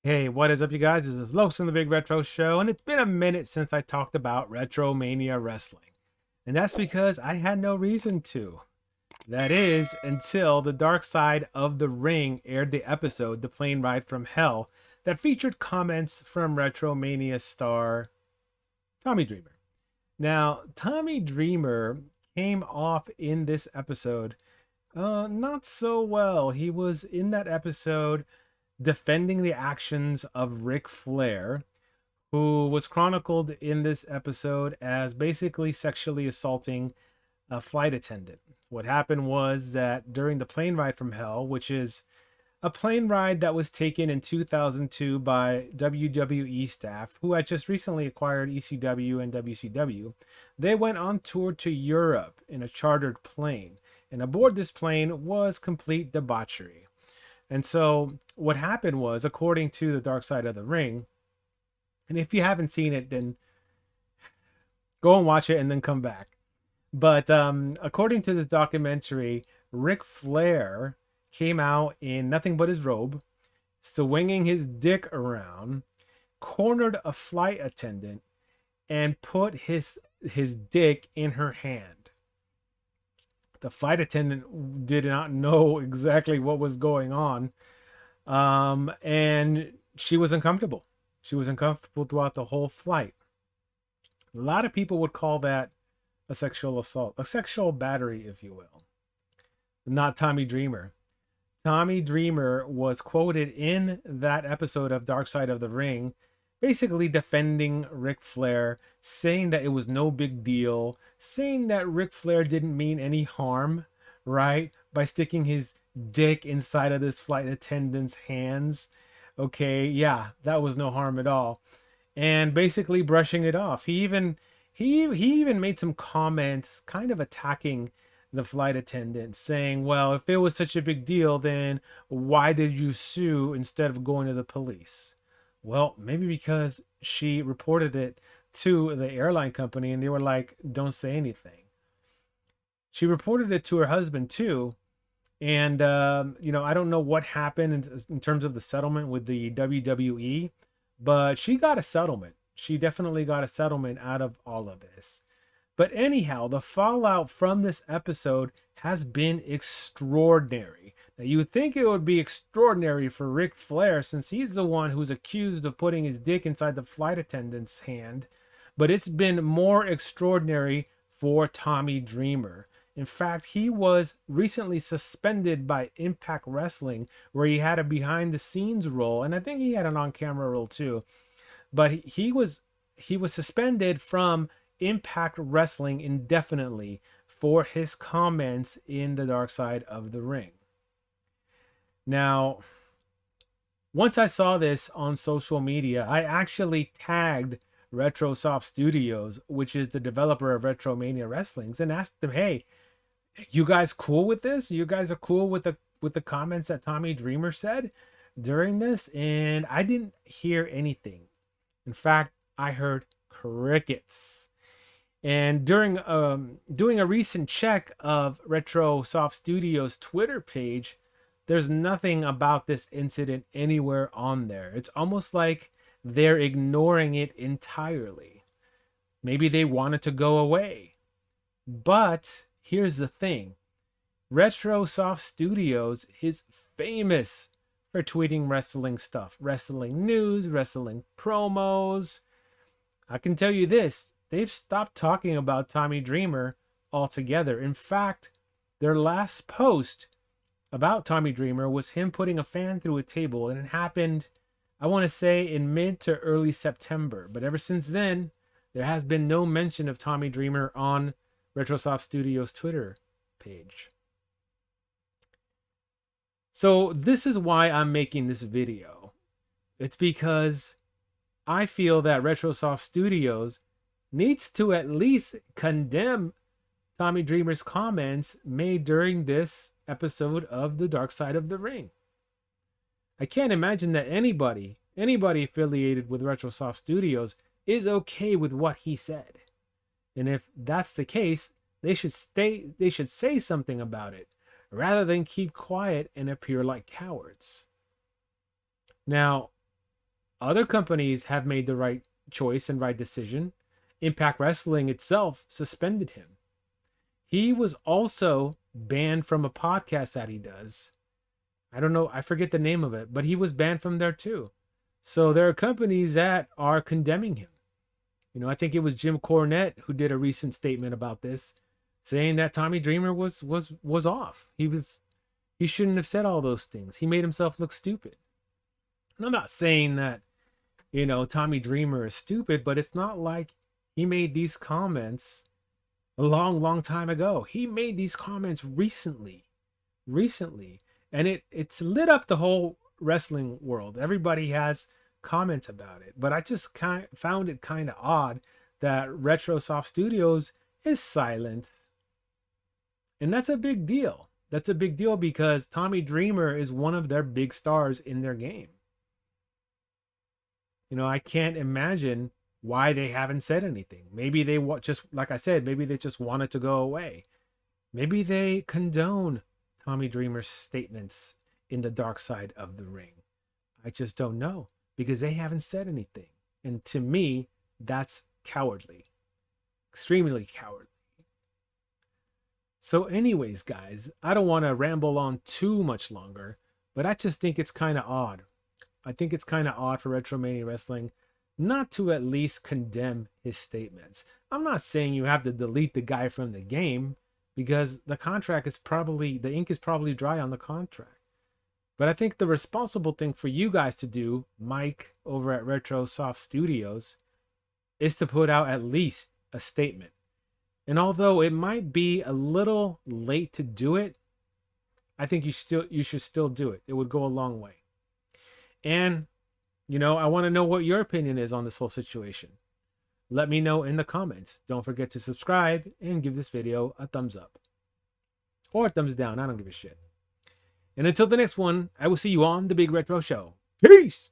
Hey, what is up, you guys? This is Los from the Big Retro Show, and it's been a minute since I talked about Retromania Wrestling. And that's because I had no reason to. That is, until the Dark Side of the Ring aired the episode, The Plane Ride from Hell, that featured comments from Retromania star Tommy Dreamer. Now, Tommy Dreamer came off in this episode not so well. He was in that episode defending the actions of Ric Flair, who was chronicled in this episode as basically sexually assaulting a flight attendant. What happened was that during the plane ride from hell, which is a plane ride that was taken in 2002 by WWE staff who had just recently acquired ECW and WCW, they went on tour to Europe in a chartered plane. And aboard this plane was complete debauchery. And so what happened was, according to the Dark Side of the Ring, and if you haven't seen it, then go and watch it and then come back. But according to this documentary, Ric Flair came out in nothing but his robe, swinging his dick around, cornered a flight attendant, and put his dick in her hand. The flight attendant did not know exactly what was going on, and she was uncomfortable. She was uncomfortable throughout the whole flight. A lot of people would call that a sexual assault, a sexual battery, if you will. Not Tommy Dreamer. Tommy Dreamer was quoted in that episode of Dark Side of the Ring, basically defending Ric Flair, saying that it was no big deal, saying that Ric Flair didn't mean any harm, right? By sticking his dick inside of this flight attendant's hands. Okay, yeah, that was no harm at all. And basically brushing it off. He even made some comments kind of attacking the flight attendant, saying, well, if it was such a big deal, then why did you sue instead of going to the police? Well, maybe because she reported it to the airline company and they were like, don't say anything. She reported it to her husband too. And, I don't know what happened in terms of the settlement with the WWE, but she got a settlement. She definitely got a settlement out of all of this. But anyhow, the fallout from this episode has been extraordinary. Now, you would think it would be extraordinary for Ric Flair since he's the one who's accused of putting his dick inside the flight attendant's hand, but it's been more extraordinary for Tommy Dreamer. In fact, he was recently suspended by Impact Wrestling, where he had a behind the scenes role, and I think he had an on camera role too. But he was suspended from Impact Wrestling indefinitely for his comments in the Dark Side of the Ring. Now, once I saw this on social media, I actually tagged Retrosoft Studios, which is the developer of Retromania Wrestlings, and asked them, "Hey, you guys cool with this? You guys are cool with the comments that Tommy Dreamer said during this?" And I didn't hear anything. In fact, I heard crickets. And during doing a recent check of Retrosoft Studios Twitter page, there's nothing about this incident anywhere on there. It's almost like they're ignoring it entirely. Maybe they want it to go away. But here's the thing. Retrosoft Studios is famous for tweeting wrestling stuff, wrestling news, wrestling promos. I can tell you this, they've stopped talking about Tommy Dreamer altogether. In fact, their last post about Tommy Dreamer was him putting a fan through a table, and it happened, I want to say, in mid to early September. But ever since then, there has been no mention of Tommy Dreamer on Retrosoft Studios Twitter page. So this is why I'm making this video. It's because I feel that Retrosoft Studios needs to at least condemn Tommy Dreamer's comments made during this episode of The Dark Side of the Ring. I can't imagine that anybody affiliated with Retrosoft Studios is okay with what he said. And if that's the case, they should say something about it rather than keep quiet and appear like cowards. Now, Other companies have made the right choice and right decision. Impact Wrestling itself suspended him. He was also banned from a podcast that he does. I don't know, I forget the name of it, but he was banned from there too. So there are companies that are condemning him. You know, I think it was Jim Cornette who did a recent statement about this, saying that Tommy Dreamer was off. He shouldn't have said all those things. He made himself look stupid. And I'm not saying that, you know, Tommy Dreamer is stupid, but it's not like he made these comments a long time ago. He made these comments recently, and it's lit up the whole wrestling world. Everybody has comments about it, but I just found it kind of odd that Retrosoft Studios is silent, and that's a big deal. That's a big deal because Tommy Dreamer is one of their big stars in their game. You know, I can't imagine why they haven't said anything. Maybe they just, like I said, maybe they just wanted to go away. Maybe they condone Tommy Dreamer's statements in the dark side of the ring. I just don't know because they haven't said anything. And to me, that's cowardly. Extremely cowardly. So anyways, guys, I don't want to ramble on too much longer, but I just think it's kind of odd. I think it's kind of odd for Retromania Wrestling not to at least condemn his statements. I'm not saying you have to delete the guy from the game because the ink is probably dry on the contract. But I think the responsible thing for you guys to do, Mike over at Retrosoft Studios, is to put out at least a statement. And although it might be a little late to do it, I think you should still do it. It would go a long way. And, you know, I want to know what your opinion is on this whole situation. Let me know in the comments. Don't forget to subscribe and give this video a thumbs up. Or a thumbs down. I don't give a shit. And until the next one, I will see you on The Big Retro Show. Peace!